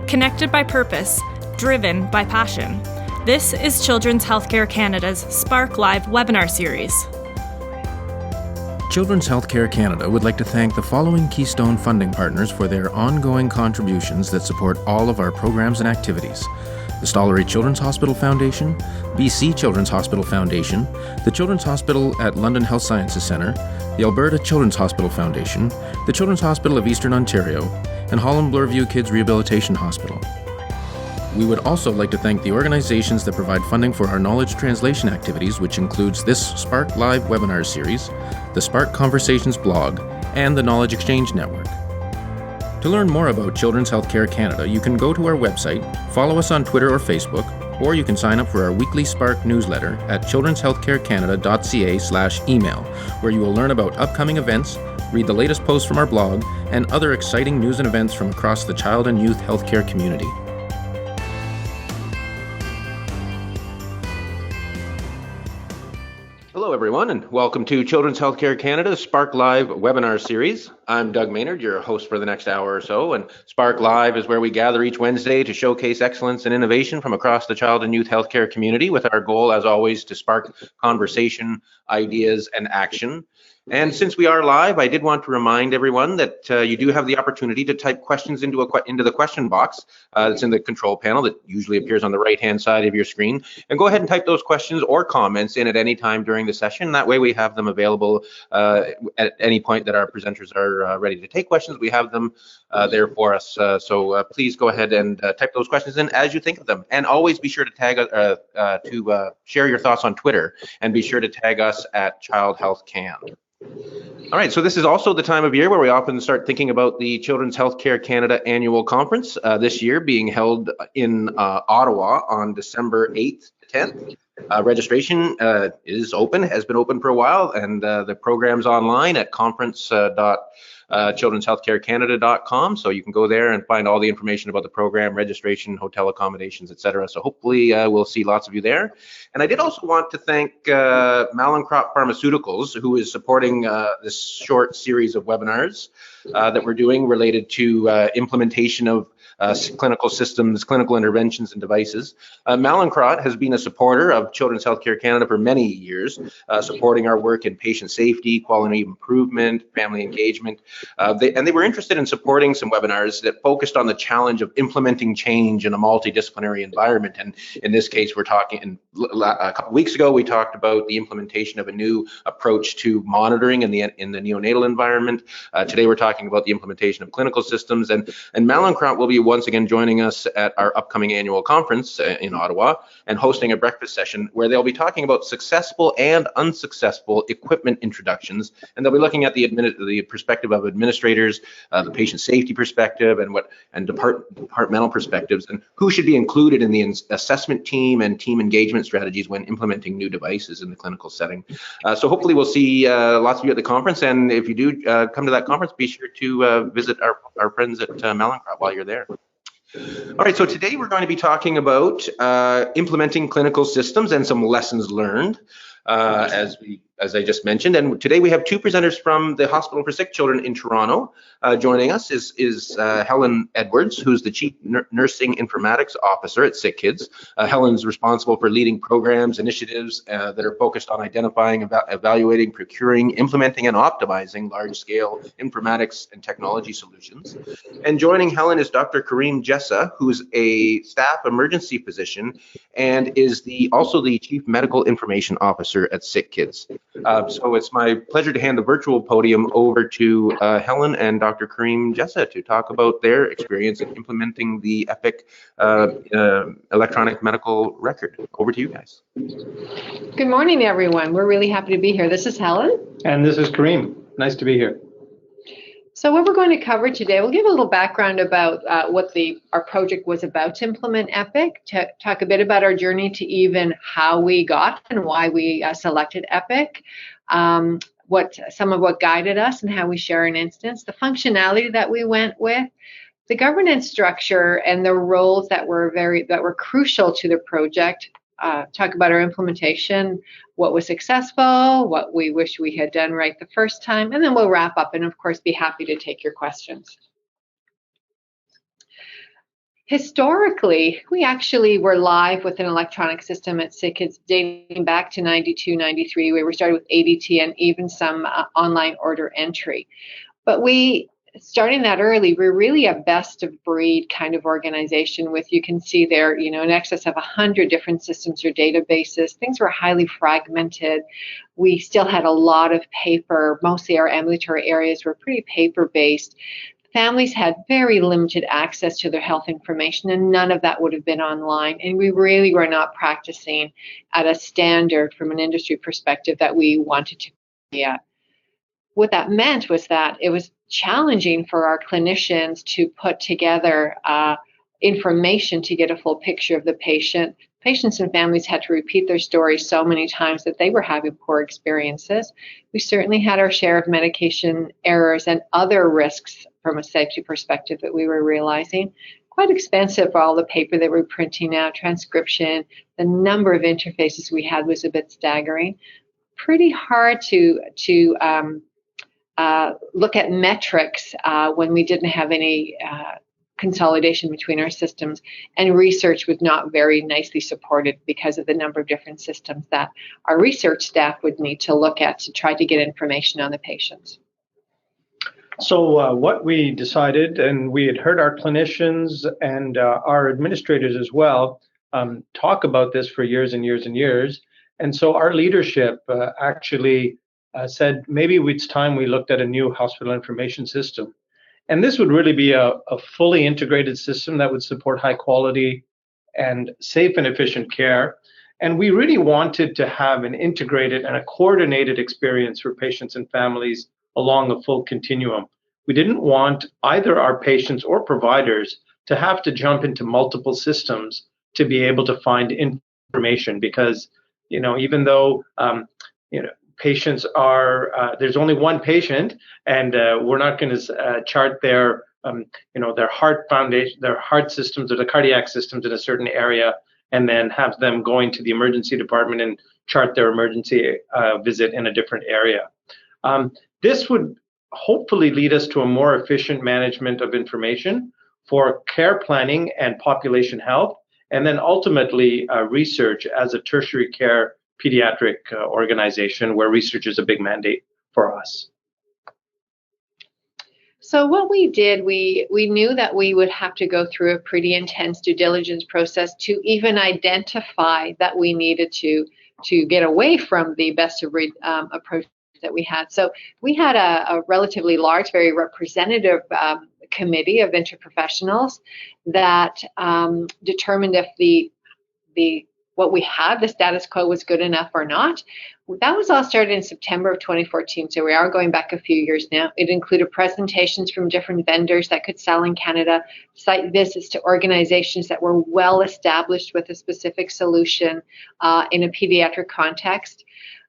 Connected by purpose, driven by passion. This is Children's Healthcare Canada's Spark Live webinar series. Children's Healthcare Canada would like to thank the following Keystone funding partners for their ongoing contributions that support all of our programs and activities. The Stollery Children's Hospital Foundation, BC Children's Hospital Foundation, the Children's Hospital at London Health Sciences Centre, the Alberta Children's Hospital Foundation, the Children's Hospital of Eastern Ontario, and Holland Bloorview Kids Rehabilitation Hospital. We would also like to thank the organizations that provide funding for our knowledge translation activities, which includes this Spark Live webinar series, the Spark Conversations blog, and the Knowledge Exchange Network. To learn more about Children's Healthcare Canada, you can go to our website, follow us on Twitter or Facebook, or you can sign up for our weekly Spark newsletter at childrenshealthcarecanada.ca/email, where you will learn about upcoming events, read the latest posts from our blog, and other exciting news and events from across the child and youth healthcare community. Hello everyone, and welcome to Children's Healthcare Canada's Spark Live webinar series. I'm Doug Maynard, your host for the next hour or so, and Spark Live is where we gather each Wednesday to showcase excellence and innovation from across the child and youth healthcare community, with our goal, as always, to spark conversation, ideas, and action. And since we are live, I did want to remind everyone that you do have the opportunity to type questions into the question box that's in the control panel that usually appears on the right-hand side of your screen. And go ahead and type those questions or comments in at any time during the session. That way we have them available at any point that our presenters are ready to take questions. We have them there for us. So please go ahead and type those questions in as you think of them. And always be sure to tag share your thoughts on Twitter, and be sure to tag us at Child Health Can. All right, so this is also the time of year where we often start thinking about the Children's Healthcare Canada Annual Conference, this year being held in Ottawa on December 8th to 10th. Registration is open, has been open for a while, and the program's online at conference.childrenshealthcarecanada.com, so you can go there and find all the information about the program, registration, hotel accommodations, etc. So hopefully we'll see lots of you there. And I did also want to thank Mallinckrodt Pharmaceuticals, who is supporting this short series of webinars that we're doing related to implementation of clinical systems, clinical interventions, and devices. Mallinckrodt has been a supporter of Children's Healthcare Canada for many years, supporting our work in patient safety, quality improvement, family engagement. They were interested in supporting some webinars that focused on the challenge of implementing change in a multidisciplinary environment. And in this case, we're talking, a couple weeks ago, we talked about the implementation of a new approach to monitoring in the neonatal environment. Today, we're talking about the implementation of clinical systems, and Mallinckrodt will be once again joining us at our upcoming annual conference in Ottawa and hosting a breakfast session where they'll be talking about successful and unsuccessful equipment introductions, and they'll be looking at the perspective of administrators, the patient safety perspective, and departmental perspectives, and who should be included in the assessment team and team engagement strategies when implementing new devices in the clinical setting. So hopefully we'll see lots of you at the conference, and if you do come to that conference, be sure to visit our friends at Mallinckrodt while you're there. All right, so today we're going to be talking about implementing clinical systems and some lessons learned, as I just mentioned. And today we have two presenters from the Hospital for Sick Children in Toronto. Joining us is Helen Edwards, who's the Chief Nursing Informatics Officer at Sick Kids. Helen's responsible for leading programs, initiatives that are focused on identifying, evaluating, procuring, implementing, and optimizing large-scale informatics and technology solutions. And joining Helen is Dr. Kareem Jessa, who's a staff emergency physician and is also the Chief Medical Information Officer at Sick Kids. So it's my pleasure to hand the virtual podium over to Helen and Dr. Kareem Jessa to talk about their experience in implementing the EPIC electronic medical record. Over to you guys. Good morning, everyone. We're really happy to be here. This is Helen. And this is Kareem. Nice to be here. So what we're going to cover today, we'll give a little background about what our project was about to implement EPIC, to talk a bit about our journey to even how we got and why we selected EPIC, some of what guided us and how we share an instance, the functionality that we went with, the governance structure and the roles that were crucial to the project, talk about our implementation, what was successful, what we wish we had done right the first time, and then we'll wrap up and of course be happy to take your questions. Historically, we actually were live with an electronic system at SickKids dating back to 92, 93. We were started with ADT and even some online order entry. But starting that early, we're really a best of breed kind of organization with, you can see there, in excess of 100 different systems or databases. Things were highly fragmented. We still had a lot of paper. Mostly our ambulatory areas were pretty paper-based. Families had very limited access to their health information, and none of that would have been online. And we really were not practicing at a standard from an industry perspective that we wanted to be at. What that meant was that it was challenging for our clinicians to put together information to get a full picture of the patient. Patients and families had to repeat their stories so many times that they were having poor experiences. We certainly had our share of medication errors and other risks from a safety perspective that we were realizing. Quite expensive for all the paper that we're printing out, transcription, the number of interfaces we had was a bit staggering. Pretty hard to look at metrics when we didn't have any consolidation between our systems, and research was not very nicely supported because of the number of different systems that our research staff would need to look at to try to get information on the patients. So what we decided, and we had heard our clinicians and our administrators as well talk about this for years and years and years, and so our leadership actually said maybe it's time we looked at a new hospital information system. And this would really be a fully integrated system that would support high quality and safe and efficient care. And we really wanted to have an integrated and a coordinated experience for patients and families along the full continuum. We didn't want either our patients or providers to have to jump into multiple systems to be able to find information, because, even though, patients are, there's only one patient, and we're not going to chart their, their heart foundation, their heart systems or the cardiac systems in a certain area, and then have them going to the emergency department and chart their emergency visit in a different area. This would hopefully lead us to a more efficient management of information for care planning and population health, and then ultimately research as a tertiary care pediatric organization where research is a big mandate for us. So what we did, we knew that we would have to go through a pretty intense due diligence process to even identify that we needed to get away from the best of breed approach that we had. So we had a relatively large, very representative committee of interprofessionals that determined if what we had, the status quo, was good enough or not. That was all started in September of 2014, so we are going back a few years now. It included presentations from different vendors that could sell in Canada, site visits to organizations that were well established with a specific solution in a pediatric context.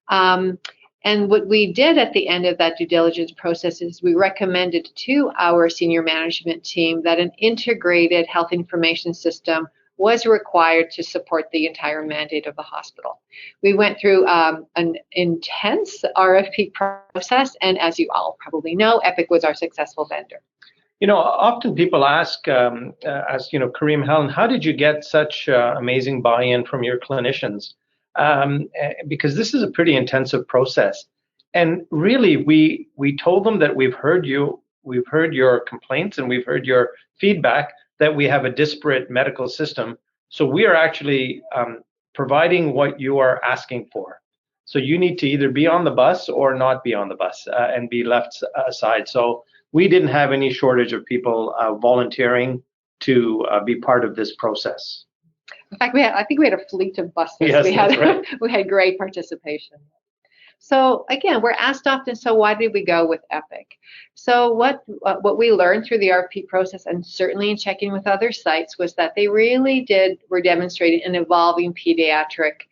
And what we did at the end of that due diligence process is we recommended to our senior management team that an integrated health information system was required to support the entire mandate of the hospital. We went through an intense RFP process, and as you all probably know, Epic was our successful vendor. Often people ask, Kareem, Helen, how did you get such amazing buy-in from your clinicians? Because this is a pretty intensive process. And really, we told them that we've heard your complaints, and we've heard your feedback that we have a disparate medical system. So we are actually providing what you are asking for. So you need to either be on the bus or not be on the bus and be left aside. So we didn't have any shortage of people volunteering to be part of this process. In fact, I think we had a fleet of buses. Yes, that's right. We had great participation. So again, we're asked often, so why did we go with Epic? So what we learned through the RFP process, and certainly in checking with other sites, was that they really were demonstrating an evolving pediatric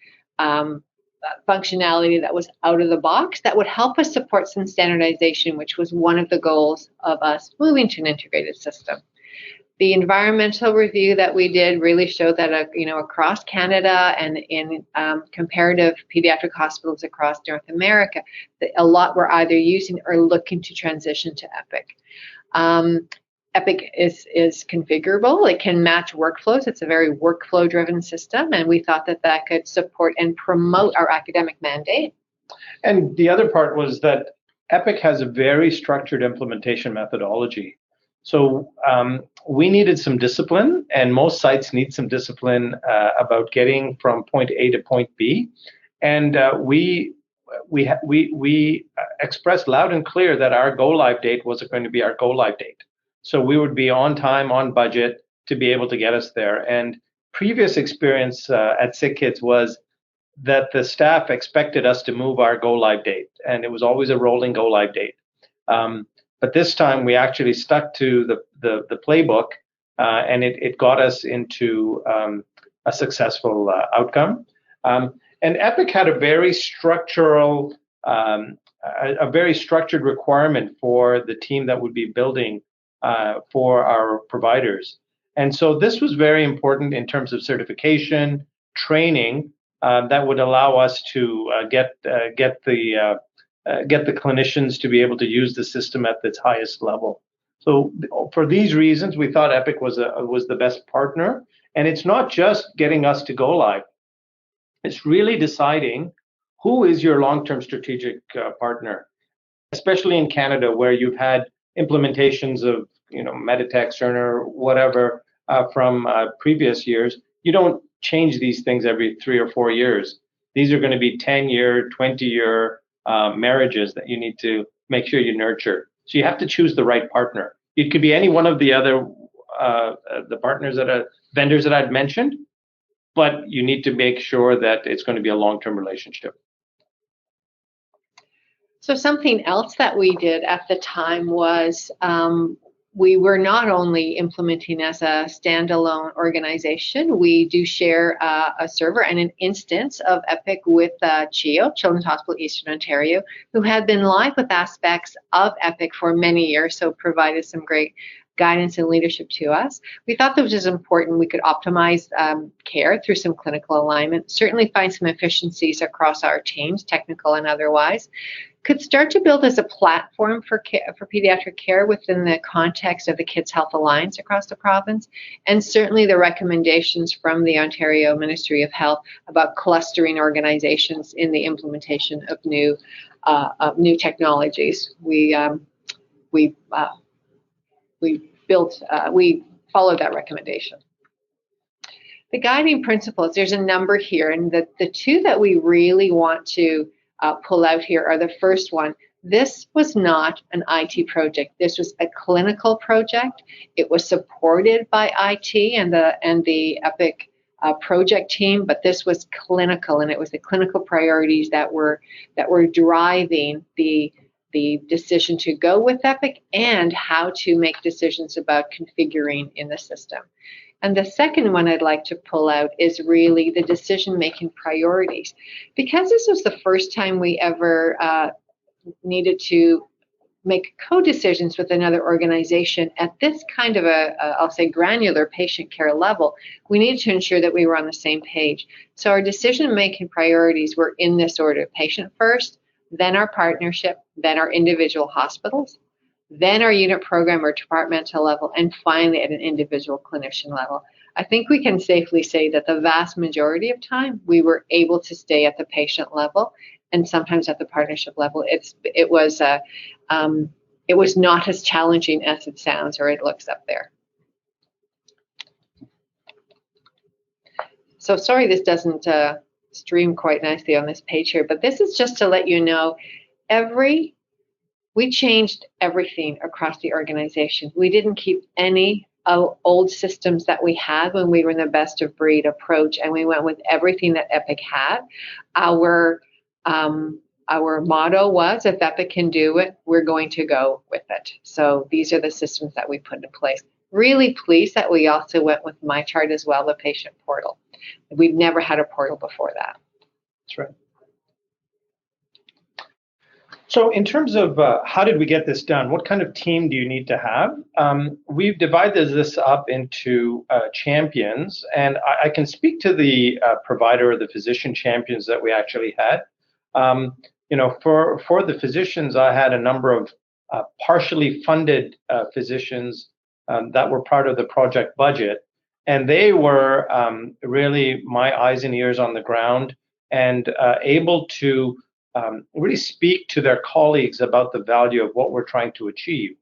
functionality that was out of the box that would help us support some standardization, which was one of the goals of us moving to an integrated system. The environmental review that we did really showed that across Canada and in comparative pediatric hospitals across North America, that a lot were either using or looking to transition to Epic. Epic is configurable. It can match workflows. It's a very workflow-driven system, and we thought that that could support and promote our academic mandate. And the other part was that Epic has a very structured implementation methodology. So we needed some discipline, and most sites need some discipline about getting from point A to point B. And we expressed loud and clear that our go live date was going to be our go live date. So we would be on time, on budget to be able to get us there. And previous experience at Sick Kids was that the staff expected us to move our go live date, and it was always a rolling go live date. But this time we actually stuck to the playbook, and it got us into a successful outcome. And Epic had a very structured requirement for the team that would be building for our providers. And so this was very important in terms of certification, training, that would allow us to get the clinicians to be able to use the system at its highest level. So for these reasons, we thought Epic was the best partner. And it's not just getting us to go live. It's really deciding who is your long-term strategic partner, especially in Canada, where you've had implementations of Meditech, Cerner, whatever from previous years. You don't change these things every 3 or 4 years. These are going to be 10-year, 20-year marriages that you need to make sure you nurture. So you have to choose the right partner. It could be any one of the other the partners vendors that I'd mentioned, but you need to make sure that it's going to be a long-term relationship. So something else that we did at the time was we were not only implementing as a standalone organization, we do share a server and an instance of Epic with CHEO, Children's Hospital Eastern Ontario, who had been live with aspects of Epic for many years, so provided some great guidance and leadership to us. We thought that was important. We could optimize care through some clinical alignment, certainly find some efficiencies across our teams, technical and otherwise. Could start to build as a platform for pediatric care within the context of the Kids Health Alliance across the province, and certainly the recommendations from the Ontario Ministry of Health about clustering organizations in the implementation of new technologies. We followed that recommendation. The guiding principles, there's a number here, and the two that we really want to pull out here are the first one. This was not an IT project. This was a clinical project. It was supported by IT and the Epic project team, but this was clinical, and it was the clinical priorities that were driving the decision to go with Epic and how to make decisions about configuring in the system. And the second one I'd like to pull out is really the decision-making priorities. Because this was the first time we ever needed to make co-decisions with another organization at this kind of I'll say granular patient care level, we needed to ensure that we were on the same page. So our decision-making priorities were in this order: patient first, then our partnership, then our individual hospitals, then our unit program or departmental level, and finally at an individual clinician level. I think we can safely say that the vast majority of time we were able to stay at the patient level and sometimes at the partnership level. It was not as challenging as it sounds or it looks up there. So sorry this doesn't stream quite nicely on this page here, but this is just to let you know we changed everything across the organization. We didn't keep any old systems that we had when we were in the best of breed approach, and we went with everything that Epic had. Our motto was, if Epic can do it, we're going to go with it. So these are the systems that we put in place. Really pleased that we also went with MyChart as well, the patient portal. We've never had a portal before that. That's right. So in terms of how did we get this done, what kind of team do you need to have? We've divided this up into champions, and I can speak to the provider or the physician champions that we actually had. For the physicians, I had a number of partially funded physicians that were part of the project budget. And they were really my eyes and ears on the ground and able to really speak to their colleagues about the value of what we're trying to achieve,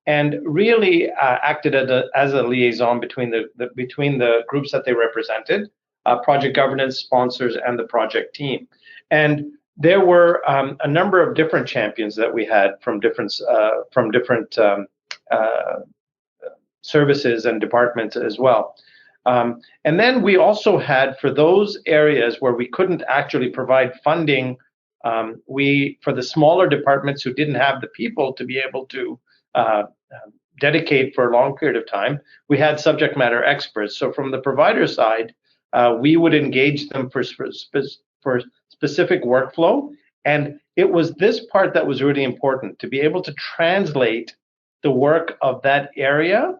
and really acted as a liaison between the groups that they represented, project governance, sponsors, and the project team. And there were a number of different champions that we had from different services and departments as well. And then we also had, for those areas where we couldn't actually provide funding, for the smaller departments who didn't have the people to be able to dedicate for a long period of time, we had subject matter experts. So from the provider side, we would engage them for specific workflow. And it was this part that was really important, to be able to translate the work of that area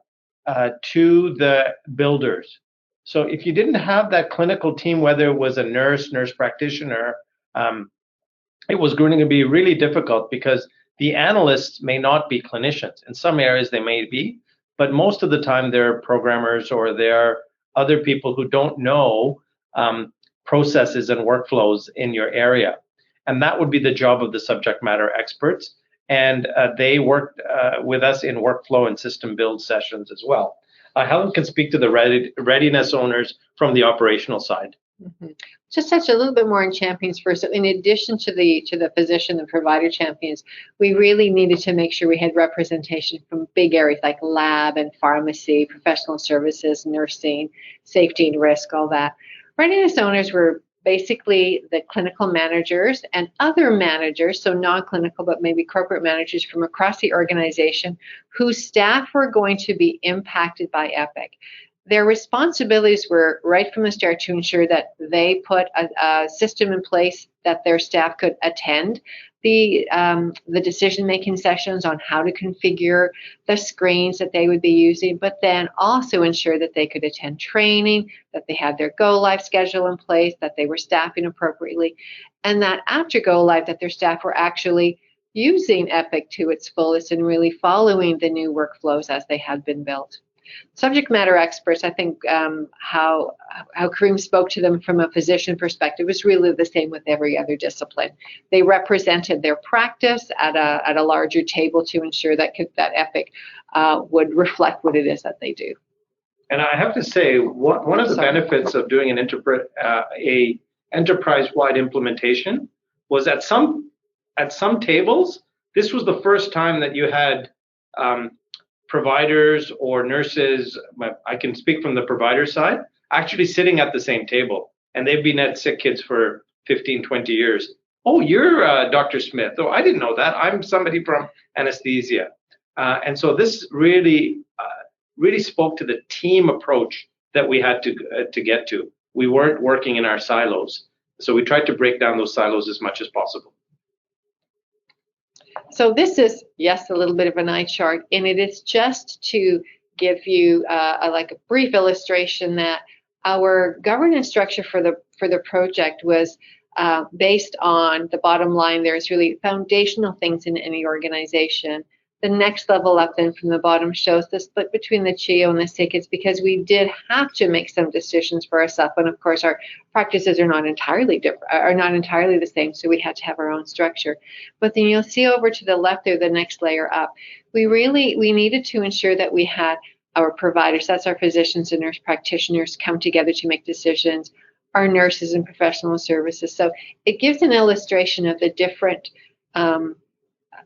to the builders. So if you didn't have that clinical team, whether it was a nurse practitioner, it was going to be really difficult, because the analysts may not be clinicians. In some areas they may be, but most of the time they're programmers or they're other people who don't know processes and workflows in your area. And that would be the job of the subject matter experts. And they worked with us in workflow and system build sessions as well. Helen can speak to the readiness owners from the operational side. Mm-hmm. Just touch a little bit more on champions first. So in addition to the physician and provider champions, we really needed to make sure we had representation from big areas like lab and pharmacy, professional services, nursing, safety and risk, all that. Readiness owners were basically the clinical managers and other managers, so non-clinical, but maybe corporate managers from across the organization whose staff were going to be impacted by Epic. Their responsibilities were right from the start to ensure that they put a system in place that their staff could attend the decision-making sessions on how to configure the screens that they would be using, but then also ensure that they could attend training, that they had their go-live schedule in place, that they were staffing appropriately, and that after go-live that their staff were actually using Epic to its fullest and really following the new workflows as they had been built. Subject matter experts, I think how Kareem spoke to them from a physician perspective was really the same with every other discipline. They represented their practice at a larger table to ensure that Epic would reflect what it is that they do. And I have to say, one of the benefits of doing an enterprise-wide implementation was at some tables, this was the first time that you had providers or nurses, I can speak from the provider side, actually sitting at the same table. And they've been at sick kids for 15, 20 years. Oh, you're Dr. Smith. Oh, I didn't know that. I'm somebody from anesthesia. And so this really spoke to the team approach that we had to get to. We weren't working in our silos. So we tried to break down those silos as much as possible. So this is, yes, a little bit of an eye chart, and it is just to give you a brief illustration that our governance structure for the project was based on the bottom line. There's really foundational things in any organization. The next level up then from the bottom shows the split between the CHIO and the SICKITS, because we did have to make some decisions for ourselves. And of course, our practices are not entirely the same, so we had to have our own structure. But then you'll see over to the left there, the next layer up, we needed to ensure that we had our providers, that's our physicians and nurse practitioners, come together to make decisions, our nurses and professional services. So it gives an illustration of the different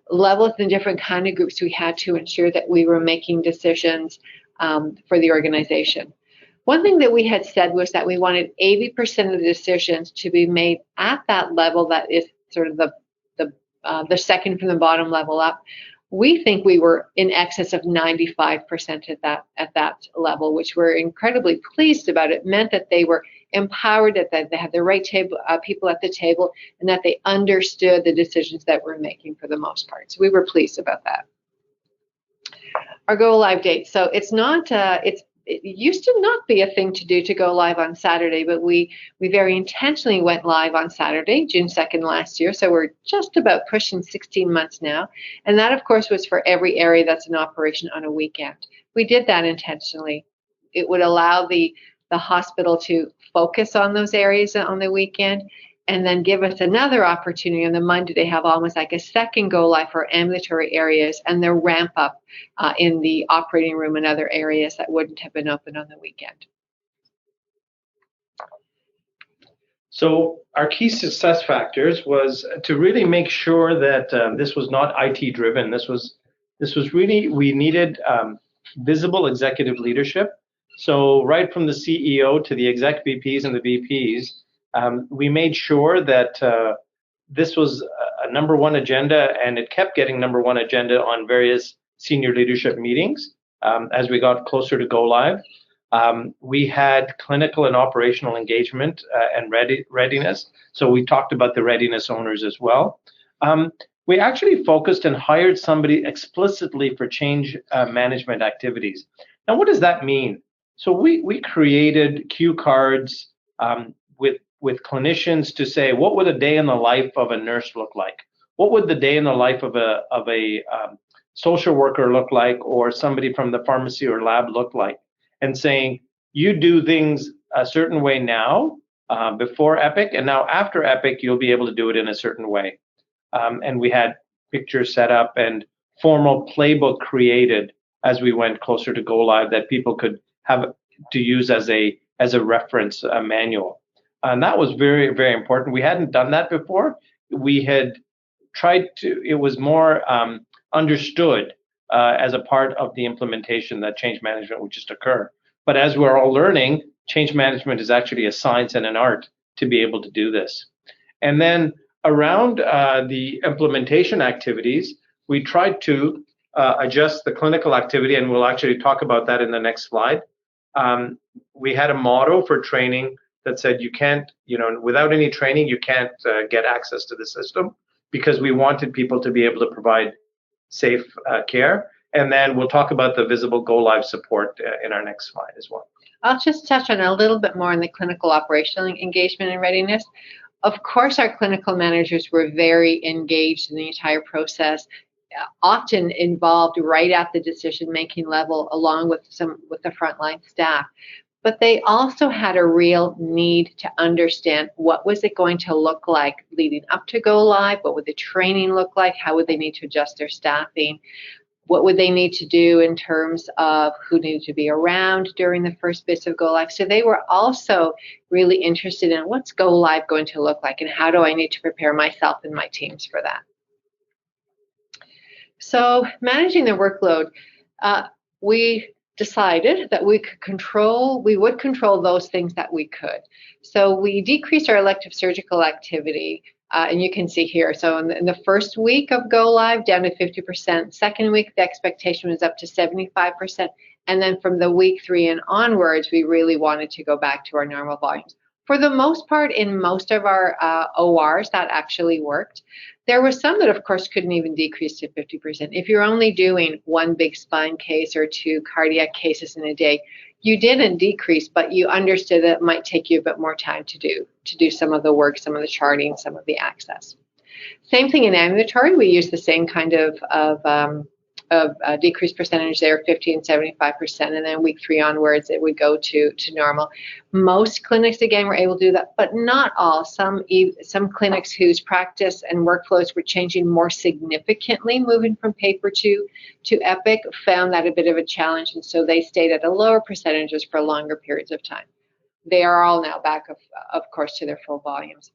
levels and different kind of groups we had to ensure that we were making decisions for the organization. One thing that we had said was that we wanted 80% of the decisions to be made at that level that is sort of the second from the bottom level up. We think we were in excess of 95% at that level, which we're incredibly pleased about. It meant that they were empowered, that they had the right people at the table, and that they understood the decisions that we're making for the most part. So we were pleased about that. Our go live date. So it's not. It used to not be a thing to do to go live on Saturday, but we very intentionally went live on Saturday, June 2nd last year. So we're just about pushing 16 months now. And that, of course, was for every area that's in operation on a weekend. We did that intentionally. It would allow the hospital to focus on those areas on the weekend, and then give us another opportunity on the Monday to have almost like a second go live for ambulatory areas and their ramp up in the operating room and other areas that wouldn't have been open on the weekend. So our key success factors was to really make sure that this was not IT driven. This was really, we needed visible executive leadership. So right from the CEO to the exec VPs and the VPs, we made sure that this was a number one agenda, and it kept getting number one agenda on various senior leadership meetings as we got closer to go live. We had clinical and operational engagement and readiness. So we talked about the readiness owners as well. We actually focused and hired somebody explicitly for change management activities. Now, what does that mean? So we created cue cards with clinicians to say, what would a day in the life of a nurse look like? What would the day in the life of a social worker look like, or somebody from the pharmacy or lab look like? And saying, you do things a certain way now before Epic, and now after Epic, you'll be able to do it in a certain way. And we had pictures set up and formal playbook created as we went closer to go live that people could have to use as a reference manual. And that was very, very important. We hadn't done that before. We had tried to, it was more understood as a part of the implementation that change management would just occur. But as we're all learning, change management is actually a science and an art to be able to do this. And then around the implementation activities, we tried to adjust the clinical activity, and we'll actually talk about that in the next slide. We had a motto for training that said you can't, without any training, you can't get access to the system, because we wanted people to be able to provide safe care. And then we'll talk about the visible go live support in our next slide as well. I'll just touch on a little bit more on the clinical operational engagement and readiness. Of course, our clinical managers were very engaged in the entire process, often involved right at the decision-making level, along with the frontline staff. But they also had a real need to understand what was it going to look like leading up to go live, what would the training look like, how would they need to adjust their staffing, what would they need to do in terms of who needed to be around during the first bits of go live. So they were also really interested in what's go live going to look like and how do I need to prepare myself and my teams for that. So managing the workload, we decided that we would control those things that we could. So we decreased our elective surgical activity, and you can see here. So in the first week of go live, down to 50%. Second week, the expectation was up to 75%. And then from the week 3 and onwards, we really wanted to go back to our normal volumes. For the most part, in most of our ORs, that actually worked. There were some that, of course, couldn't even decrease to 50%. If you're only doing 1 big spine case or 2 cardiac cases in a day, you didn't decrease, but you understood that it might take you a bit more time to do some of the work, some of the charting, some of the access. Same thing in ambulatory. We use the same kind of decreased percentage there, 50 and 75%, and then week 3 onwards it would go to normal. Most clinics again were able to do that, but not all. Some clinics whose practice and workflows were changing more significantly, moving from paper to Epic, found that a bit of a challenge, and so they stayed at a lower percentages for longer periods of time. They are all now back, of course, to their full volumes.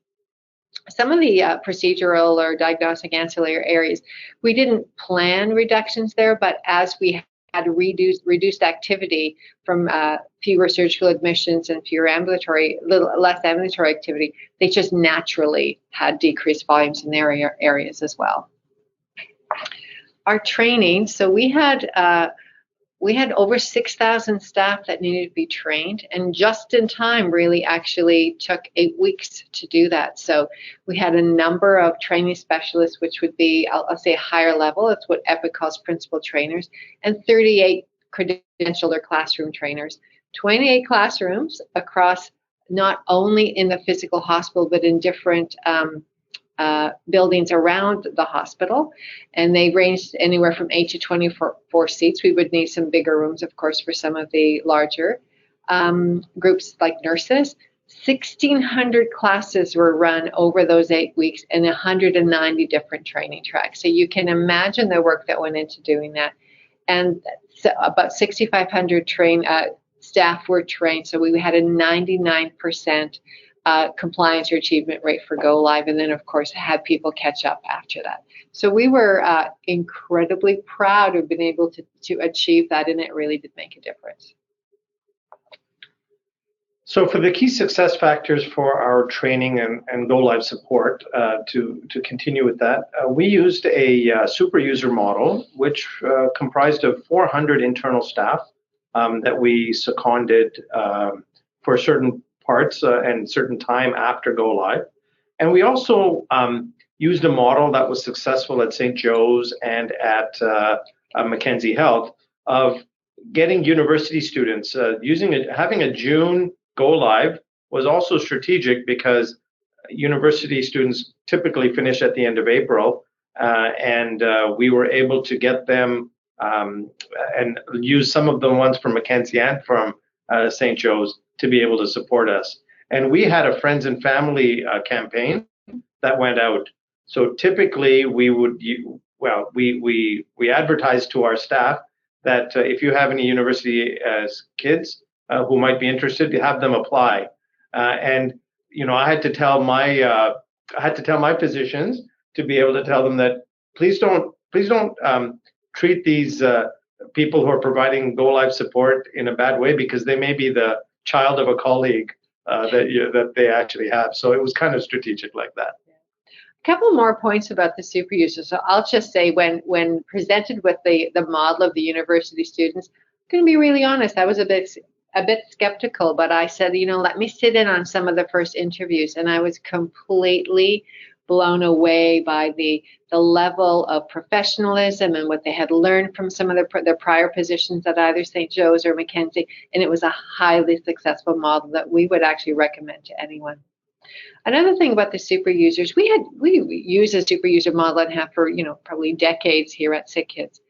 Some of the procedural or diagnostic ancillary areas, we didn't plan reductions there, but as we had reduced activity from fewer surgical admissions and less ambulatory activity, they just naturally had decreased volumes in their areas as well. Our training, so we had over 6,000 staff that needed to be trained, and just in time really actually took 8 weeks to do that. So we had a number of training specialists, which would be, I'll say, a higher level. That's what Epic calls principal trainers, and 38 credentialed or classroom trainers. 28 classrooms across not only in the physical hospital, but in different buildings around the hospital, and they ranged anywhere from 8 to 24 seats. We would need some bigger rooms, of course, for some of the larger groups like nurses. 1,600 classes were run over those 8 weeks and 190 different training tracks. So you can imagine the work that went into doing that. And so about 6,500 staff were trained. So we had a 99% compliance or achievement rate for go live, and then of course had people catch up after that. So we were incredibly proud of being able to achieve that, and it really did make a difference. So for the key success factors for our training and go live support, to continue with that, we used a super user model, which comprised of 400 internal staff that we seconded for certain parts and certain time after go live. And we also used a model that was successful at St. Joe's and at Mackenzie Health of getting university students having a June go live was also strategic because university students typically finish at the end of April, and we were able to get them and use some of the ones from Mackenzie and from St. Joe's to be able to support us. And we had a friends and family campaign that went out. So typically we would, we advertised to our staff that if you have any university kids who might be interested, to have them apply. And I had to tell my physicians to be able to tell them that please don't treat these people who are providing go live support in a bad way, because they may be the child of a colleague that they actually have. So it was kind of strategic like that. A couple more points about the super users. So I'll just say when presented with the model of the university students, I'm going to be really honest, I was a bit skeptical, but I said, let me sit in on some of the first interviews, and I was completely blown away by the level of professionalism and what they had learned from some of their prior positions at either St. Joe's or Mackenzie, and it was a highly successful model that we would actually recommend to anyone. Another thing about the super users, we use a super user model and have for probably decades here at Sick Kids.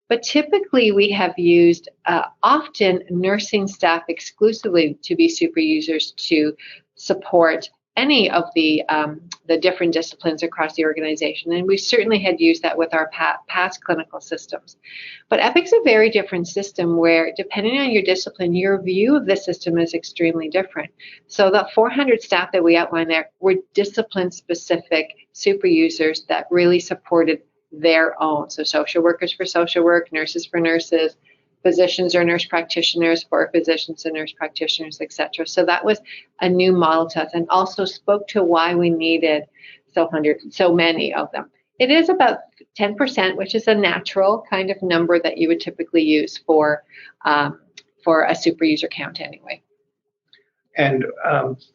But typically we have used often nursing staff exclusively to be super users to support any of the different disciplines across the organization. And we certainly had used that with our past clinical systems. But Epic's a very different system where, depending on your discipline, your view of the system is extremely different. So the 400 staff that we outlined there were discipline-specific super users that really supported their own. So social workers for social work, nurses for nurses, physicians or nurse practitioners for physicians and nurse practitioners, etc. So that was a new model to us, and also spoke to why we needed so many of them. It is about 10%, which is a natural kind of number that you would typically use for a super user count anyway. And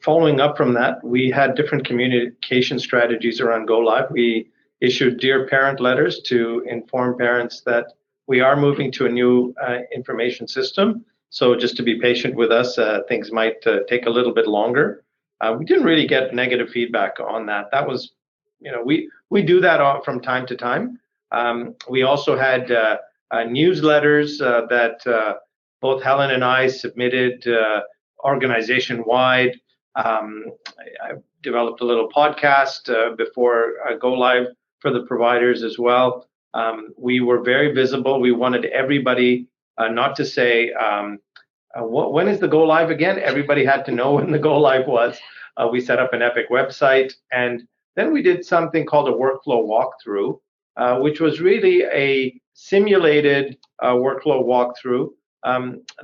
following up from that, we had different communication strategies around go live. We issued Dear Parent letters to inform parents that we are moving to a new information system. So just to be patient with us, things might take a little bit longer. We didn't really get negative feedback on that. That was, we do that from time to time. We also had newsletters that both Helen and I submitted organization-wide. I developed a little podcast before go live for the providers as well. We were very visible. We wanted everybody not to say, when is the go live again? Everybody had to know when the go live was. We set up an Epic website, and then we did something called a workflow walkthrough, which was really a simulated workflow walkthrough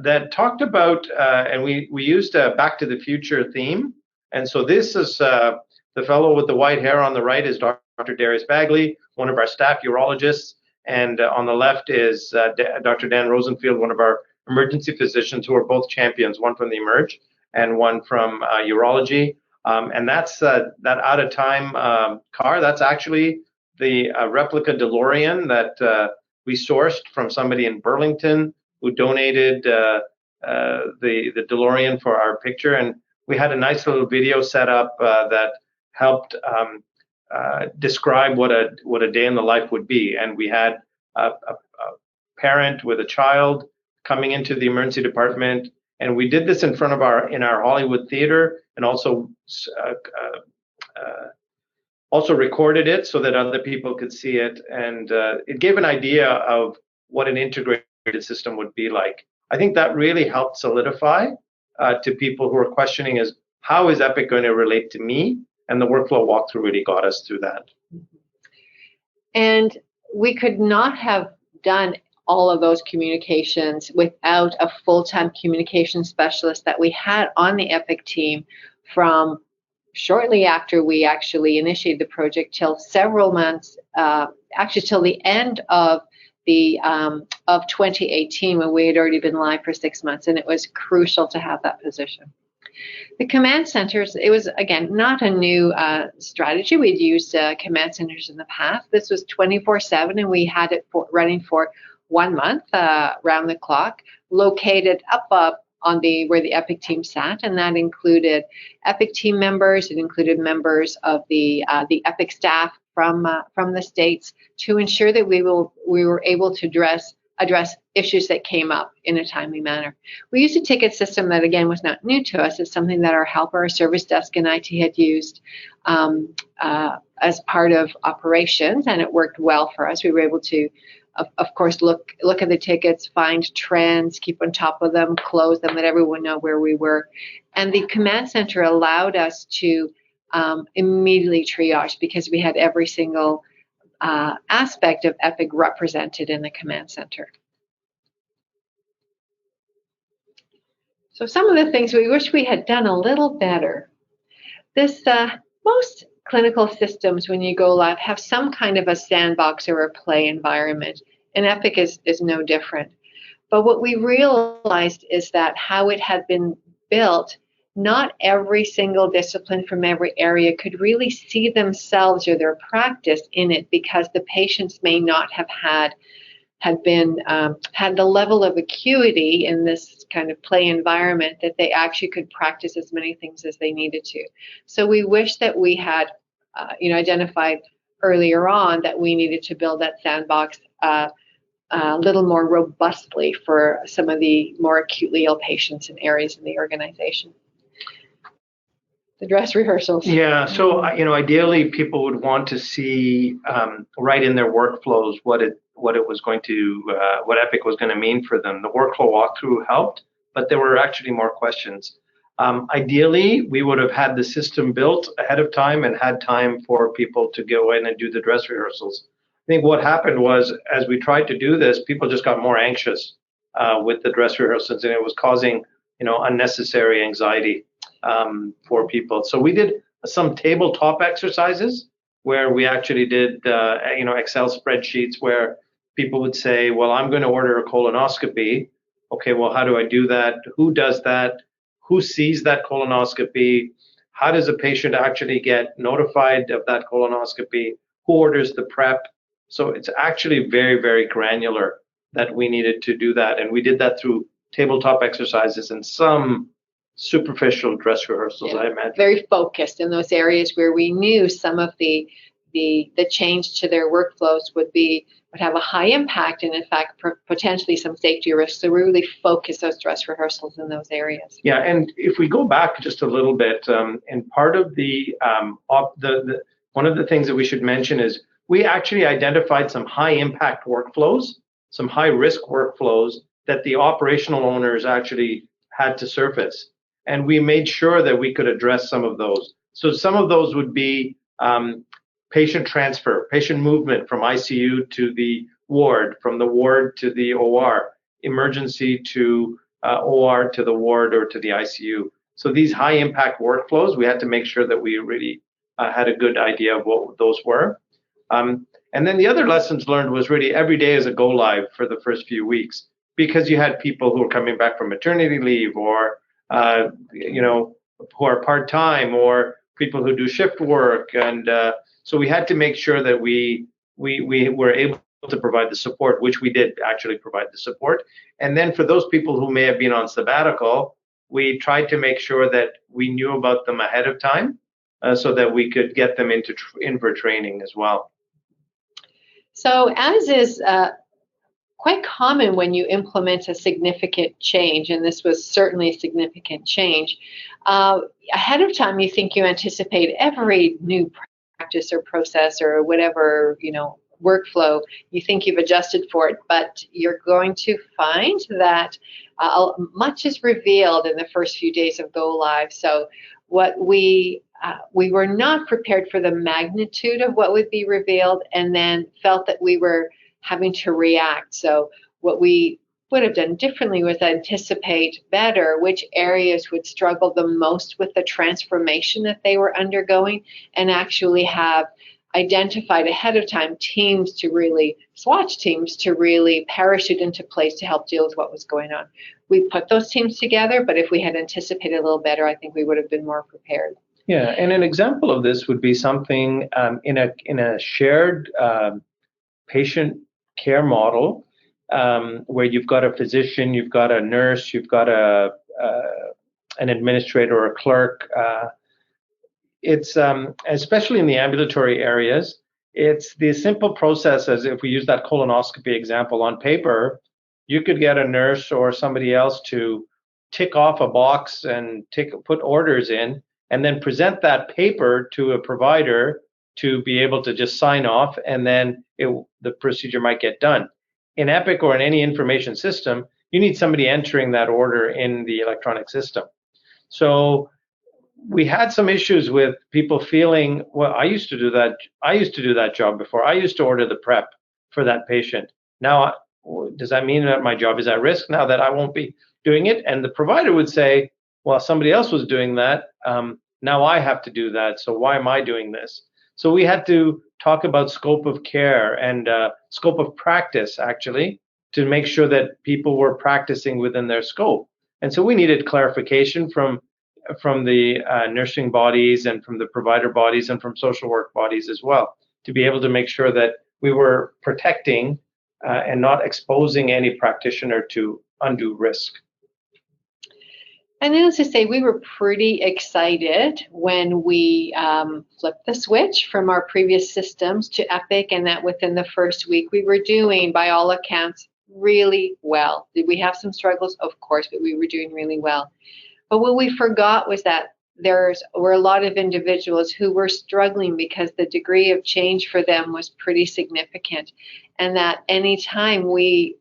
that talked about, and we used a Back to the Future theme. And so this is the fellow with the white hair on the right is Dr. Darius Bagley, one of our staff urologists, and on the left is Dr. Dan Rosenfield, one of our emergency physicians, who are both champions, one from the Emerge and one from urology. And that's that out-of-time car. That's actually the replica DeLorean that we sourced from somebody in Burlington who donated the DeLorean for our picture. And we had a nice little video set up that helped describe what a day in the life would be. And we had a parent with a child coming into the emergency department, and we did this in front of in our Hollywood theater, and also recorded it so that other people could see it, and it gave an idea of what an integrated system would be like. I think that really helped solidify to people who are questioning is, how is Epic going to relate to me? And the workflow walkthrough really got us through that. And we could not have done all of those communications without a full-time communication specialist that we had on the Epic team from shortly after we actually initiated the project till several months, actually till the end of 2018, when we had already been live for 6 months, and it was crucial to have that position. The command centers, it was, again, not a new strategy. We'd used command centers in the past. This was 24/7, and we had it running for 1 month, round the clock, located up on where the Epic team sat, and that included Epic team members. It included members of the Epic staff from the States, to ensure that we were able to address issues that came up in a timely manner. We used a ticket system that, again, was not new to us. It's something that our helper, our service desk, and IT had used as part of operations, and it worked well for us. We were able to, of course, look at the tickets, find trends, keep on top of them, close them, let everyone know where we were. And the command center allowed us to immediately triage, because we had every single aspect of Epic represented in the command center. So some of the things we wish we had done a little better. Most clinical systems, when you go live, have some kind of a sandbox or a play environment, and Epic is no different. But what we realized is that how it had been built, not every single discipline from every area could really see themselves or their practice in it, because the patients may not have had the level of acuity in this kind of play environment that they actually could practice as many things as they needed to. So we wish that we had identified earlier on that we needed to build that sandbox a little more robustly for some of the more acutely ill patients and areas in the organization. The dress rehearsals. Yeah, so ideally people would want to see right in their workflows what Epic was going to mean for them. The workflow walkthrough helped, but there were actually more questions. Ideally, we would have had the system built ahead of time and had time for people to go in and do the dress rehearsals. I think what happened was, as we tried to do this, people just got more anxious with the dress rehearsals, and it was causing unnecessary anxiety for people. So we did some tabletop exercises where we actually did Excel spreadsheets where people would say, well, I'm going to order a colonoscopy. Okay, well, how do I do that? Who does that? Who sees that colonoscopy? How does a patient actually get notified of that colonoscopy? Who orders the prep? So it's actually very, very granular that we needed to do that. And we did that through tabletop exercises and some superficial dress rehearsals, yeah, I imagine. Very focused in those areas where we knew some of the change to their workflows would have a high impact and, in fact, potentially some safety risks. So we really focus those dress rehearsals in those areas. Yeah, and if we go back just a little bit, and part of the one of the things that we should mention is we actually identified some high impact workflows, some high risk workflows that the operational owners actually had to surface. And we made sure that we could address some of those. So some of those would be patient transfer, patient movement from ICU to the ward, from the ward to the OR, emergency to OR to the ward or to the ICU. So these high impact workflows, we had to make sure that we really had a good idea of what those were. And then the other lessons learned was really every day is a go live for the first few weeks, because you had people who were coming back from maternity leave or who are part-time or people who do shift work. And so we had to make sure that we were able to provide the support, which we did actually provide the support. And then for those people who may have been on sabbatical, we tried to make sure that we knew about them ahead of time so that we could get them in for training as well. So as is quite common when you implement a significant change, and this was certainly a significant change, ahead of time you think you anticipate every new practice or process or whatever, workflow, you think you've adjusted for it, but you're going to find that much is revealed in the first few days of go live. So what we were not prepared for the magnitude of what would be revealed, and then felt that we were having to react. So what we would have done differently was anticipate better which areas would struggle the most with the transformation that they were undergoing, and actually have identified ahead of time SWAT teams to really parachute into place to help deal with what was going on. We put those teams together, but if we had anticipated a little better, I think we would have been more prepared. Yeah, and an example of this would be something in a shared patient care model, where you've got a physician, you've got a nurse, you've got an administrator or a clerk. It's especially in the ambulatory areas, it's the simple process as if we use that colonoscopy example on paper, you could get a nurse or somebody else to tick off a box and put orders in, and then present that paper to a provider to be able to just sign off, and then the procedure might get done. In Epic or in any information system, you need somebody entering that order in the electronic system. So we had some issues with people feeling, well, I used to do that job before. I used to order the prep for that patient. Now, does that mean that my job is at risk now that I won't be doing it? And the provider would say, well, somebody else was doing that. Now I have to do that. So why am I doing this? So we had to talk about scope of care and scope of practice, actually, to make sure that people were practicing within their scope. And so we needed clarification from the nursing bodies and from the provider bodies and from social work bodies as well, to be able to make sure that we were protecting and not exposing any practitioner to undue risk. And needless to say, we were pretty excited when we flipped the switch from our previous systems to Epic, and that within the first week we were doing, by all accounts, really well. Did we have some struggles? Of course, but we were doing really well. But what we forgot was that there were a lot of individuals who were struggling because the degree of change for them was pretty significant, and that anytime we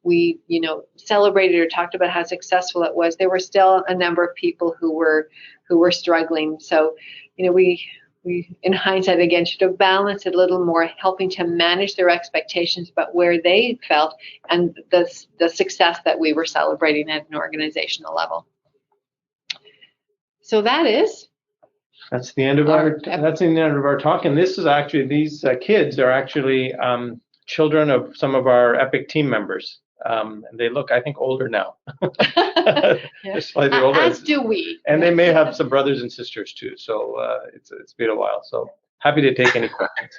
celebrated or talked about how successful it was, there were still a number of people who were struggling. So, we in hindsight again should have balanced it a little more, helping to manage their expectations, but where they felt, and the success that we were celebrating at an organizational level. So that's the end of our talk. And this is actually, these kids are actually children of some of our Epic team members. And they look, I think, older now. They're slightly older. As do we. And they may have some brothers and sisters too. So it's been a while. So happy to take any questions.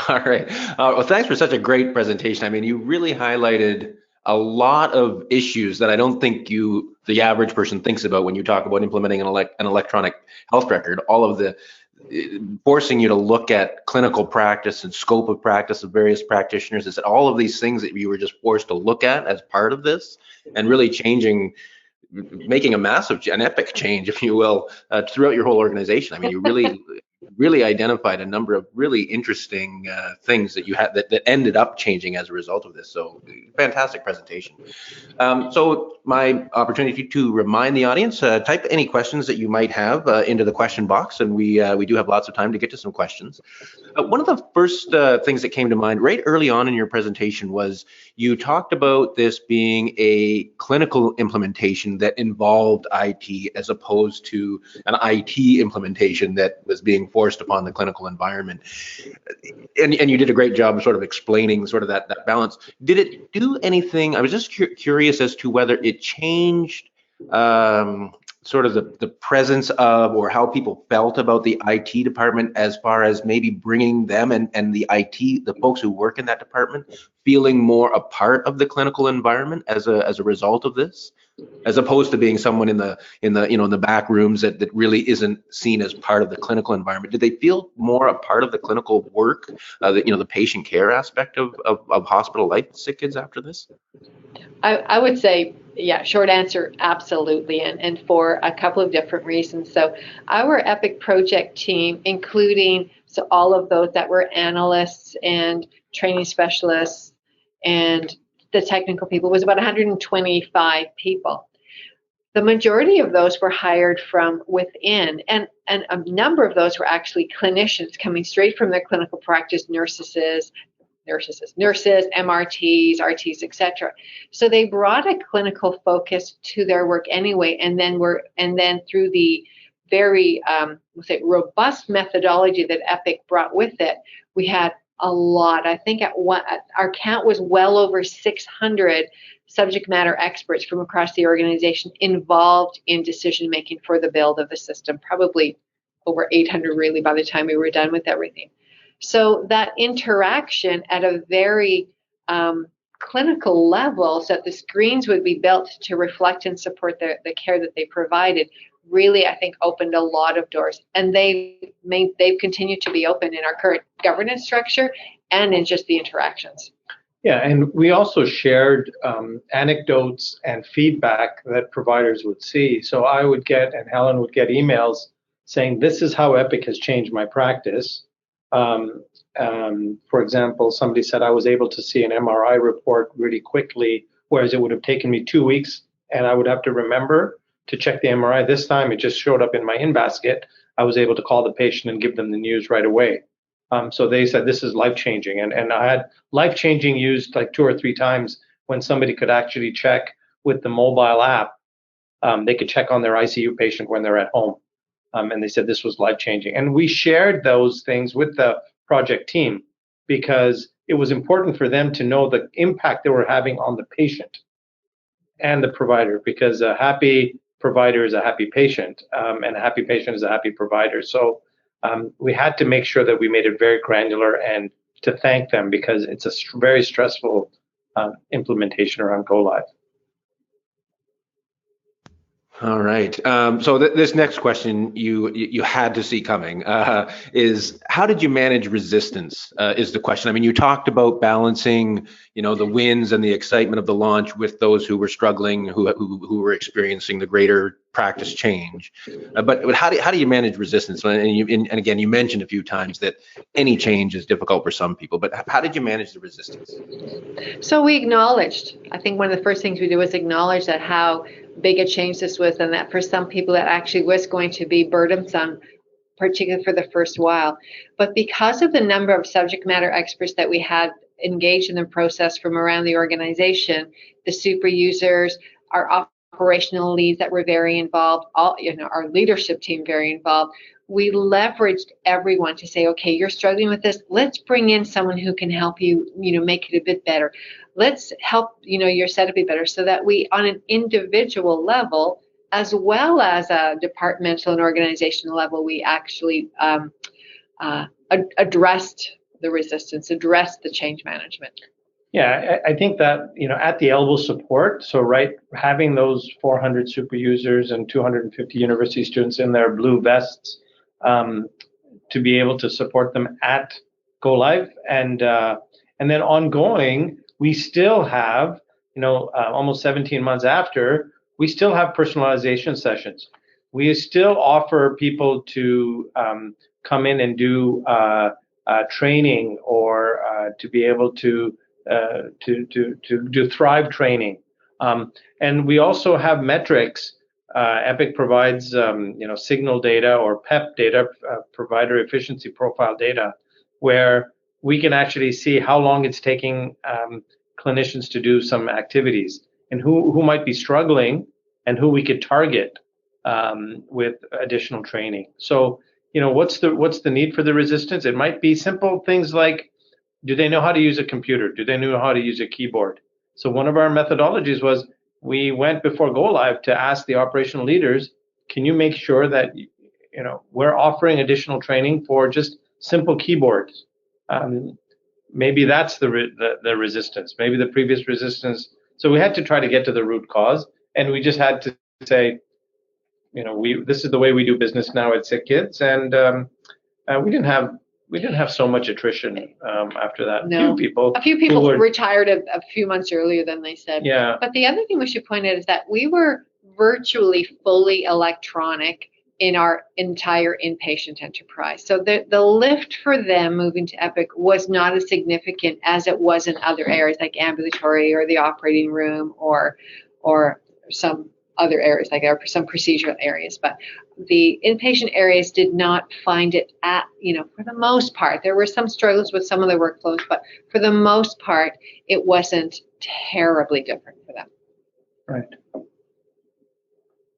All right. Well, thanks for such a great presentation. I mean, you really highlighted a lot of issues that I don't think the average person thinks about when you talk about implementing an electronic health record. All of the forcing you to look at clinical practice and scope of practice of various practitioners. Is all of these things that you were just forced to look at as part of this, and really making an epic change, if you will, throughout your whole organization. I mean, you really identified a number of really interesting things that you had that ended up changing as a result of this. So fantastic presentation. So my opportunity to remind the audience, type any questions that you might have into the question box, and we do have lots of time to get to some questions. One of the first things that came to mind right early on in your presentation was you talked about this being a clinical implementation that involved IT as opposed to an IT implementation that was being forced upon the clinical environment. And you did a great job of sort of explaining sort of that balance. Did it do anything? I was just curious as to whether it changed sort of the presence of, or how people felt about the IT department, as far as maybe bringing them and the IT, the folks who work in that department, feeling more a part of the clinical environment as a result of this, as opposed to being someone in the in the back rooms that really isn't seen as part of the clinical environment? Did they feel more a part of the clinical work, the patient care aspect of hospital life with sick kids after this? I would say, yeah, short answer, absolutely, and for a couple of different reasons. So our EPIC project team, including all of those that were analysts and training specialists and the technical people, was about 125 people. The majority of those were hired from within, and a number of those were actually clinicians coming straight from their clinical practice, nurses, MRTs, RTs, etc. So they brought a clinical focus to their work anyway, and then through the very robust methodology that EPIC brought with it, we had a lot. I think our count was well over 600 subject matter experts from across the organization involved in decision making for the build of the system, probably over 800 really by the time we were done with everything. So that interaction at a very clinical level, so that the screens would be built to reflect and support the care that they provided, really, I think, opened a lot of doors. And they've continued to be open in our current governance structure and in just the interactions. Yeah, and we also shared anecdotes and feedback that providers would see. So I would get, and Helen would get, emails saying, this is how EPIC has changed my practice. For example, somebody said I was able to see an MRI report really quickly, whereas it would have taken me 2 weeks and I would have to remember to check the MRI. This time it just showed up in my in-basket. I was able to call the patient and give them the news right away. So they said this is life-changing. And I had life-changing used like 2 or 3 times when somebody could actually check with the mobile app. They could check on their ICU patient when they're at home. And they said this was life-changing. And we shared those things with the project team because it was important for them to know the impact they were having on the patient and the provider, because a happy provider is a happy patient, and a happy patient is a happy provider. So we had to make sure that we made it very granular and to thank them, because it's a very stressful implementation around go live. All right. So this next question you had to see coming is, how did you manage resistance? Is the question. I mean, you talked about balancing, the wins and the excitement of the launch with those who were struggling, who were experiencing the greater practice change. But how do you manage resistance? And again, you mentioned a few times that any change is difficult for some people. But how did you manage the resistance? So we acknowledged. I think one of the first things we did was acknowledge that how big a change this was, and that for some people that actually was going to be burdensome, particularly for the first while. But because of the number of subject matter experts that we had engaged in the process from around the organization, the Superusers, our operational leads that were very involved, our leadership team very involved, we leveraged everyone to say, okay, you're struggling with this. Let's bring in someone who can help you, make it a bit better. Let's help, your setup be better, so that we, on an individual level, as well as a departmental and organizational level, we actually addressed the resistance, addressed the change management. Yeah, I think that, at the elbow support, so having those 400 super users and 250 university students in their blue vests, to be able to support them at go live, and then ongoing, we still have, almost 17 months after, we still have personalization sessions. We still offer people to come in and do training, or to be able to do Thrive training, and we also have metrics. EPIC provides, signal data or PEP data, provider efficiency profile data, where we can actually see how long it's taking clinicians to do some activities, and who might be struggling, and who we could target with additional training. So, what's the need for the resistance? It might be simple things like, do they know how to use a computer? Do they know how to use a keyboard? So one of our methodologies was, we went before go live to ask the operational leaders, can you make sure that we're offering additional training for just simple keyboards? Maybe that's the resistance. Maybe the previous resistance. So we had to try to get to the root cause, and we just had to say, this is the way we do business now at Sick Kids, and we didn't have so much attrition after that. No. A few people retired a few months earlier than they said. Yeah. But the other thing we should point out is that we were virtually fully electronic in our entire inpatient enterprise. So the lift for them moving to Epic was not as significant as it was in other areas like ambulatory or the operating room or some other areas like some procedural areas. But the inpatient areas did not find it for the most part. There were some struggles with some of the workflows, but for the most part, it wasn't terribly different for them. Right.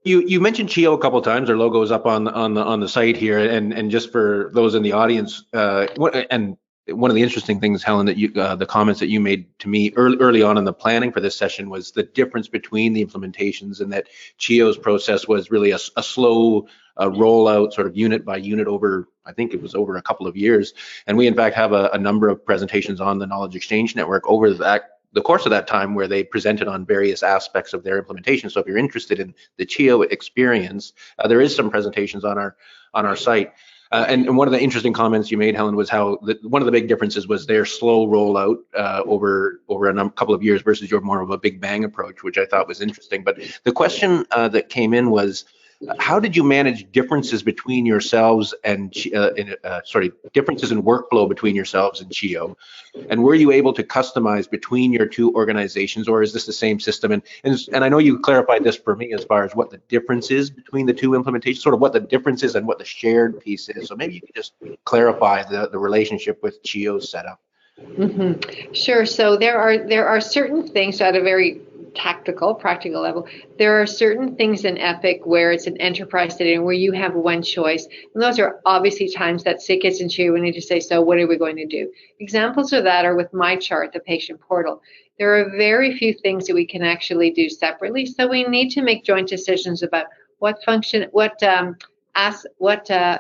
You mentioned CHEO a couple of times. Our logo is up on the site here, and just for those in the audience, and one of the interesting things, Helen, that the comments that you made to me early on in the planning for this session was the difference between the implementations, and that CHEO's process was really a slow rollout, sort of unit by unit over, I think it was over a couple of years. And we in fact have a number of presentations on the Knowledge Exchange Network over the course of that time where they presented on various aspects of their implementation. So if you're interested in the CHEO experience, there is some presentations on our site. And one of the interesting comments you made, Helen, was how one of the big differences was their slow rollout over a couple of years versus your more of a big bang approach, which I thought was interesting. But the question that came in was, how did you manage differences between yourselves and differences in workflow between yourselves and CHEO? And were you able to customize between your two organizations, or is this the same system? And I know you clarified this for me as far as what the difference is between the two implementations, sort of what the difference is and what the shared piece is. So maybe you could just clarify the relationship with CHEO's setup. Mm-hmm. Sure. So there are certain things at a very practical level. There are certain things in Epic where it's an enterprise setting where you have one choice. And those are obviously times that Sick Kids and CHEO, we need to say, so what are we going to do? Examples of that are with MyChart, the patient portal. There are very few things that we can actually do separately. So we need to make joint decisions about what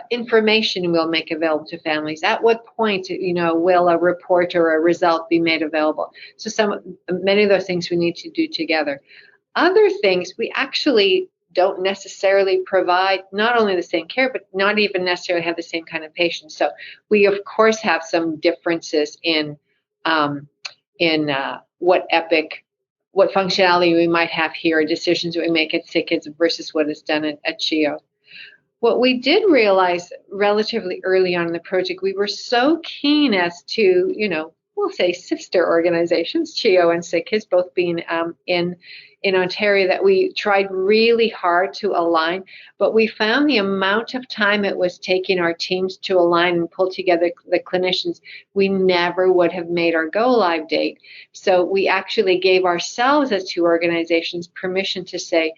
information we'll make available to families. At what point, will a report or a result be made available? So many of those things we need to do together. Other things we actually don't necessarily provide not only the same care, but not even necessarily have the same kind of patients. So we of course have some differences in what functionality we might have here, decisions that we make at Sick Kids versus what is done at CHEO. What we did realize relatively early on in the project, we were so keen as to, we'll say sister organizations, CHEO and Sick Kids, both being in Ontario, that we tried really hard to align, but we found the amount of time it was taking our teams to align and pull together the clinicians, we never would have made our go live date. So we actually gave ourselves as two organizations permission to say,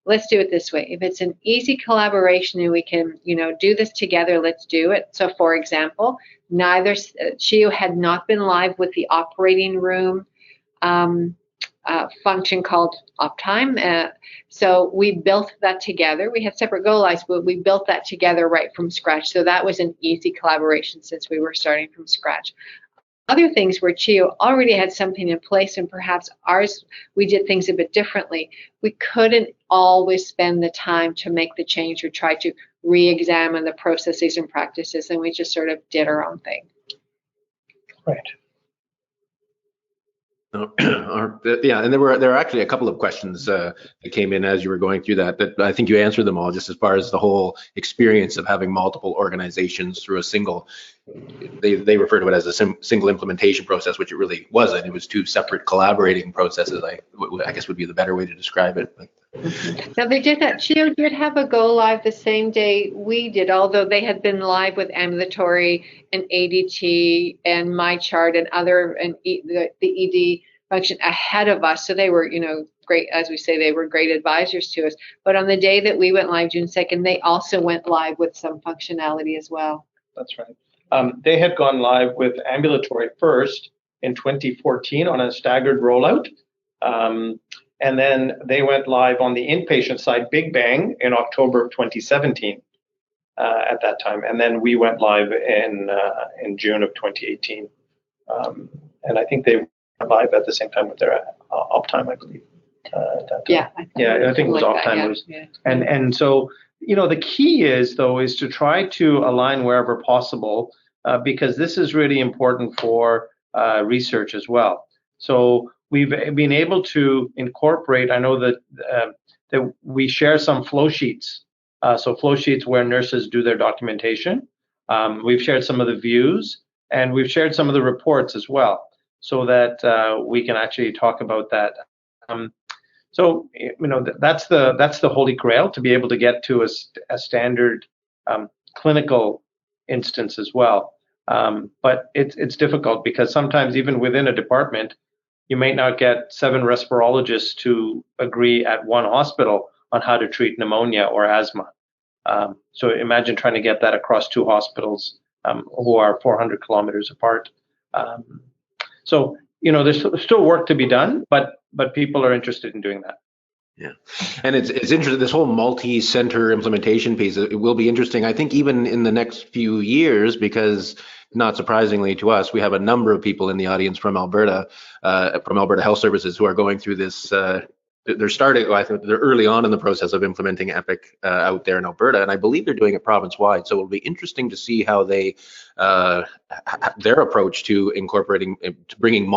let's do it this way. If it's an easy collaboration and we can, do this together, let's do it. So for example, neither CHEO had not been live with the operating room function called Uptime. So we built that together. We had separate go lives, but we built that together right from scratch. So that was an easy collaboration since we were starting from scratch. Other things where CHEO already had something in place and perhaps ours, we did things a bit differently. We couldn't always spend the time to make the change or try to re-examine the processes and practices, and we just sort of did our own thing. Right. Yeah, and there were actually a couple of questions that came in as you were going through that I think you answered them all, just as far as the whole experience of having multiple organizations through a single, they refer to it as a single implementation process, which it really wasn't. It was two separate collaborating processes, I guess would be the better way to describe it. But. Now they did that. CHEO did have a go live the same day we did, although they had been live with ambulatory and ADT and MyChart and other the ED function ahead of us. So they were, great, as we say, they were great advisors to us. But on the day that we went live, June 2nd, they also went live with some functionality as well. That's right. They had gone live with ambulatory first in 2014 on a staggered rollout. and then they went live on the inpatient side, Big Bang, in October of 2017 at that time, and then we went live in June of 2018, and I think they went live at the same time with their uptime, I believe. At that time. I think it was Optime. And so, the key is to try to align wherever possible, because this is really important for research as well. So we've been able to incorporate, I know that we share some flow sheets. So flow sheets where nurses do their documentation. We've shared some of the views, and we've shared some of the reports as well, so that we can actually talk about that. So that's the holy grail, to be able to get to a standard clinical instance as well. But it's difficult, because sometimes even within a department, you may not get 7 respirologists to agree at one hospital on how to treat pneumonia or asthma. So imagine trying to get that across 2 hospitals who are 400 kilometers apart. So there's still work to be done, but people are interested in doing that. Yeah, and it's interesting, this whole multi-center implementation piece. It will be interesting, I think, even in the next few years, because not surprisingly to us, we have a number of people in the audience from Alberta Health Services, who are going through this. They're starting, I think they're early on in the process of implementing Epic out there in Alberta, and I believe they're doing it province-wide. So it'll be interesting to see how they, their approach to incorporating, to bringing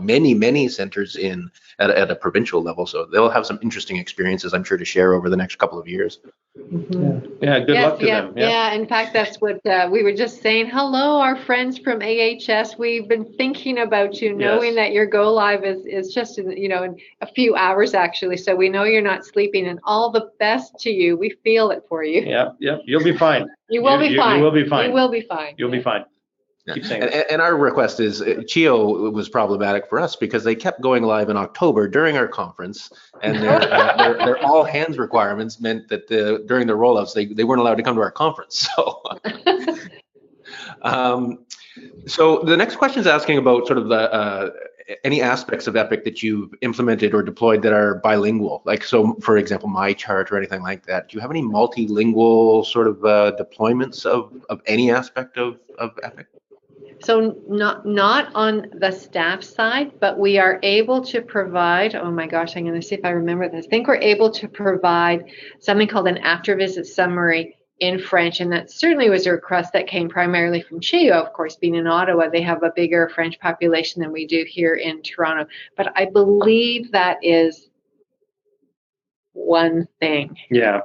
many centers in at a provincial level. So they'll have some interesting experiences, I'm sure, to share over the next couple of years. Yeah, good luck to them. Yeah, in fact, that's what we were just saying. Hello, our friends from AHS. We've been thinking about you, knowing that your go live is just in a few hours, actually. So we know you're not sleeping, and all the best to you. We feel it for you. Yeah, you'll be fine. You will be fine. You will be fine. You will be fine. You'll be fine. Yeah. Keep saying and our request is, CHEO was problematic for us because they kept going live in October during our conference, and their all hands requirements meant that during the rollouts they weren't allowed to come to our conference. So, so the next question is asking about sort of any aspects of Epic that you've implemented or deployed that are bilingual, like, so for example, MyChart or anything like that. Do you have any multilingual sort of deployments of any aspect of Epic? So not on the staff side, but we are able to provide, oh my gosh, I'm going to see if I remember this. I think we're able to provide something called an after visit summary in French, and that certainly was a request that came primarily from CHEO, of course, being in Ottawa. They have a bigger French population than we do here in Toronto, but I believe that is one thing. Yeah.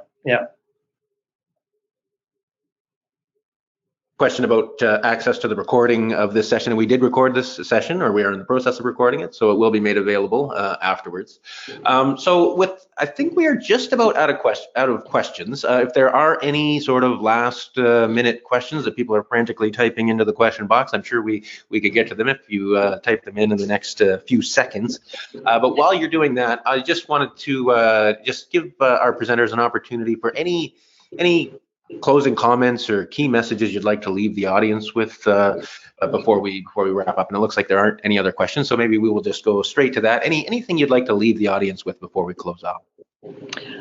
Question about access to the recording of this session. We did record this session, or we are in the process of recording it, so it will be made available afterwards. So I think we are just about out of questions. If there are any sort of last minute questions that people are frantically typing into the question box, I'm sure we could get to them if you type them in the next few seconds. But while you're doing that, I just wanted to just give our presenters an opportunity for any closing comments or key messages you'd like to leave the audience with before we wrap up. And it looks like there aren't any other questions, so maybe we will just go straight to that. Anything you'd like to leave the audience with before we close out? I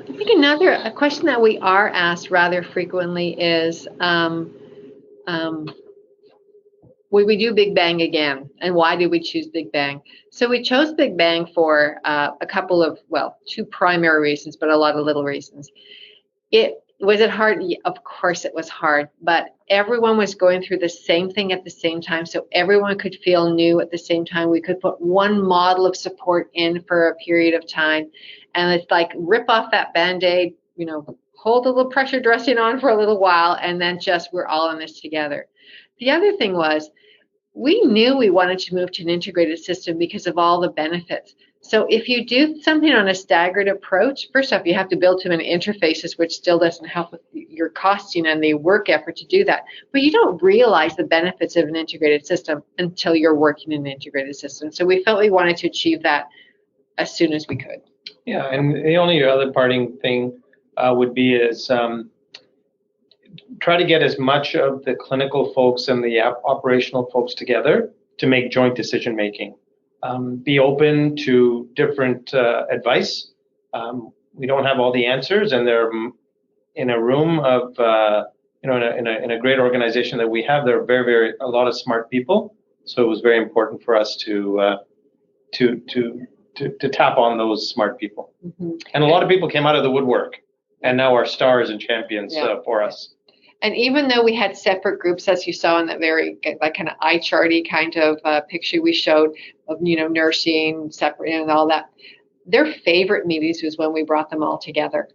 think a question that we are asked rather frequently is, would we do Big Bang again? And why did we choose Big Bang? So we chose Big Bang for a couple of, two primary reasons, but a lot of little reasons. Was it hard? Of course it was hard, but everyone was going through the same thing at the same time, so everyone could feel new at the same time. We could put one model of support in for a period of time, and it's like rip off that Band-Aid, hold a little pressure dressing on for a little while, and then just we're all in this together. The other thing was, we knew we wanted to move to an integrated system because of all the benefits. So if you do something on a staggered approach, first off, you have to build too many interfaces, which still doesn't help with your costing and the work effort to do that. But you don't realize the benefits of an integrated system until you're working in an integrated system. So we felt we wanted to achieve that as soon as we could. Yeah, and the only other parting thing would be is try to get as much of the clinical folks and the operational folks together to make joint decision making. be open to different advice. We don't have all the answers, and they're in a room of, in a great organization that we have, there are a lot of smart people. So it was very important for us to tap on those smart people. Mm-hmm. And a lot of people came out of the woodwork and now are stars and champions for us. And even though we had separate groups, as you saw in that very like kind of eye charty kind of picture we showed of, nursing separate and all that, their favorite meetings was when we brought them all together.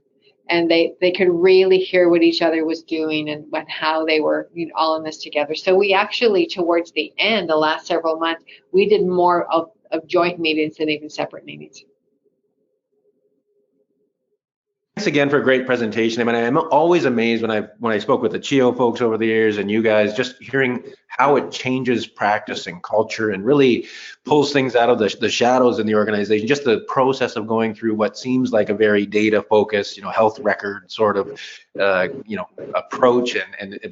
And they could really hear what each other was doing and how they were all in this together. So we actually, towards the end, the last several months, we did more of joint meetings than even separate meetings. Thanks again for a great presentation. I mean, I'm always amazed when I spoke with the CHIO folks over the years and you guys, just hearing how it changes practice and culture and really pulls things out of the shadows in the organization. Just the process of going through what seems like a very data-focused, health record sort of, approach,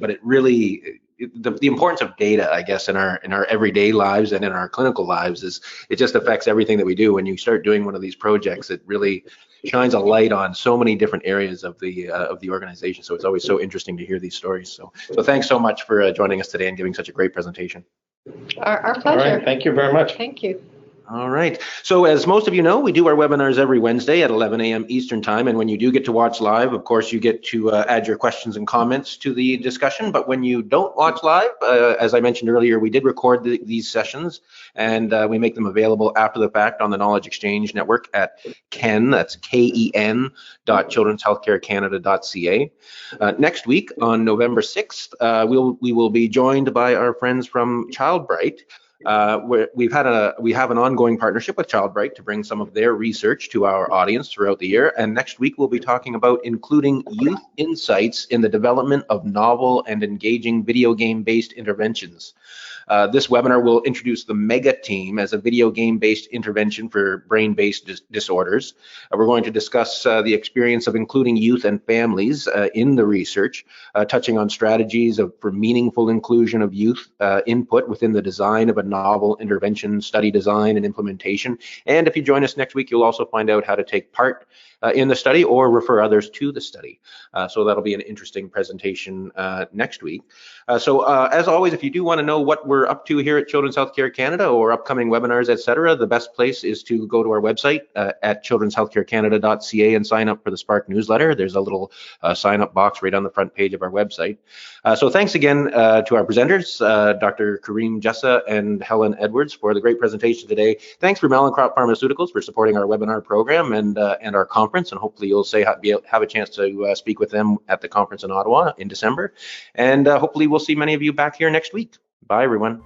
but it really. The importance of data, I guess, in our everyday lives and in our clinical lives is it just affects everything that we do. When you start doing one of these projects, it really shines a light on so many different areas of the organization. So it's always so interesting to hear these stories. So thanks so much for joining us today and giving such a great presentation. Our pleasure. All right, thank you very much. Thank you. All right. So as most of you know, we do our webinars every Wednesday at 11 a.m. Eastern time. And when you do get to watch live, of course, you get to add your questions and comments to the discussion. But when you don't watch live, as I mentioned earlier, we did record these sessions and we make them available after the fact on the Knowledge Exchange Network at KEN, that's KEN.childrenshealthcarecanada.ca. Next week on November 6th, we will be joined by our friends from ChildBright. We have an ongoing partnership with ChildBright to bring some of their research to our audience throughout the year. And next week, we'll be talking about including youth insights in the development of novel and engaging video game-based interventions. This webinar will introduce the MEGA team as a video game-based intervention for brain-based disorders. We're going to discuss the experience of including youth and families in the research, touching on strategies for meaningful inclusion of youth input within the design of a novel intervention, study design, and implementation. And if you join us next week, you'll also find out how to take part in the study or refer others to the study. So that'll be an interesting presentation next week. So as always, if you do want to know what we're up to here at Children's Healthcare Canada or upcoming webinars, etc., the best place is to go to our website at childrenshealthcarecanada.ca and sign up for the Spark newsletter. There's a little sign up box right on the front page of our website. So thanks again to our presenters, Dr. Kareem Jessa and Helen Edwards, for the great presentation today. Thanks for Mallinckrodt Pharmaceuticals for supporting our webinar program and our conference, and hopefully you'll have a chance to speak with them at the conference in Ottawa in December. And hopefully we'll see many of you back here next week. Bye, everyone.